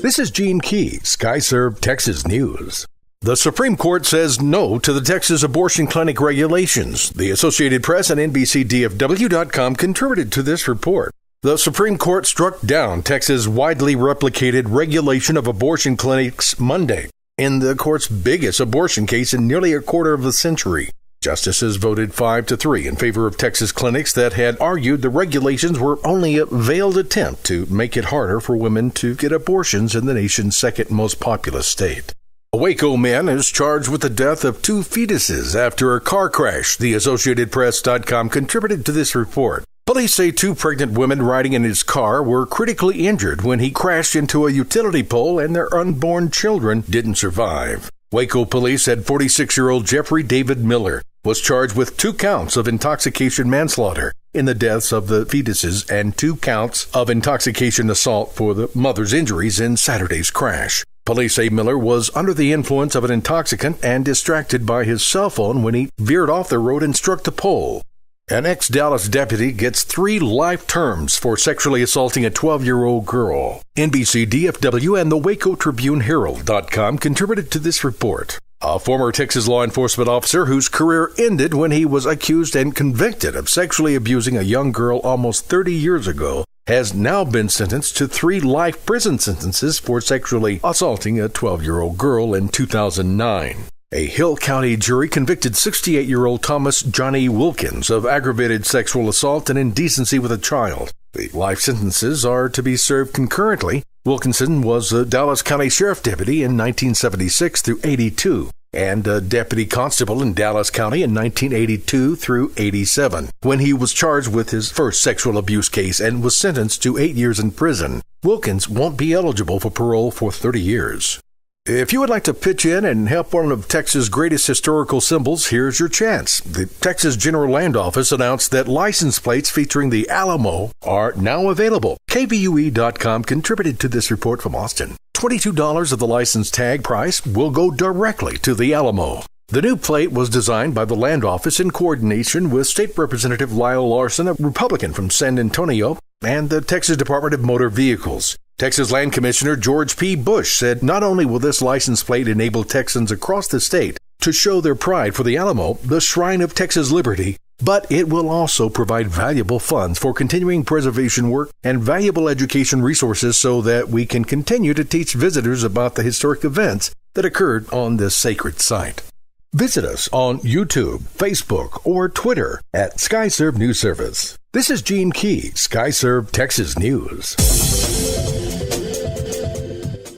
This is Gene Key, Skyserve, Texas News. The Supreme Court says no to the Texas abortion clinic regulations. The Associated Press and NBCDFW.com contributed to this report. The Supreme Court struck down Texas' widely replicated regulation of abortion clinics Monday, in the court's biggest abortion case in nearly a quarter of a century. Justices voted 5-3 in favor of Texas clinics that had argued the regulations were only a veiled attempt to make it harder for women to get abortions in the nation's second most populous state. A Waco Man is charged with the death of 2 fetuses after a car crash. The AssociatedPress.com contributed to this report. Police say 2 pregnant women riding in his car were critically injured when he crashed into a utility pole and their unborn children didn't survive. Waco police said 46-year-old Jeffrey David Miller was charged with 2 counts of intoxication manslaughter in the deaths of the fetuses and 2 counts of intoxication assault for the mother's injuries in Saturday's crash. Police say Miller was under the influence of an intoxicant and distracted by his cell phone when he veered off the road and struck the pole. An ex-Dallas deputy gets 3 life terms for sexually assaulting a 12-year-old girl. NBC DFW and the Waco Tribune Herald.com contributed to this report. A former Texas law enforcement officer whose career ended when he was accused and convicted of sexually abusing a young girl almost 30 years ago has now been sentenced to 3 life prison sentences for sexually assaulting a 12-year-old girl in 2009. A Hill County jury convicted 68-year-old Thomas Johnny Wilkins of aggravated sexual assault and indecency with a child. The life sentences are to be served concurrently. Wilkinson was a Dallas County Sheriff Deputy in 1976 through 82 and a Deputy Constable in Dallas County in 1982 through 87, when he was charged with his first sexual abuse case and was sentenced to 8 years in prison. Wilkins won't be eligible for parole for 30 years. If you would like to pitch in and help one of Texas' greatest historical symbols, here's your chance. The Texas General Land Office announced that license plates featuring the Alamo are now available. KVUE.com contributed to this report from Austin. $22 of the license tag price will go directly to the Alamo. The new plate was designed by the Land Office in coordination with State Representative Lyle Larson, a Republican from San Antonio, and the Texas Department of Motor Vehicles. Texas Land Commissioner George P. Bush said not only will this license plate enable Texans across the state to show their pride for the Alamo, the shrine of Texas liberty, but it will also provide valuable funds for continuing preservation work and valuable education resources so that we can continue to teach visitors about the historic events that occurred on this sacred site. Visit us on YouTube, Facebook, or Twitter at Skyserve News Service. This is Gene Key, Skyserve Texas News.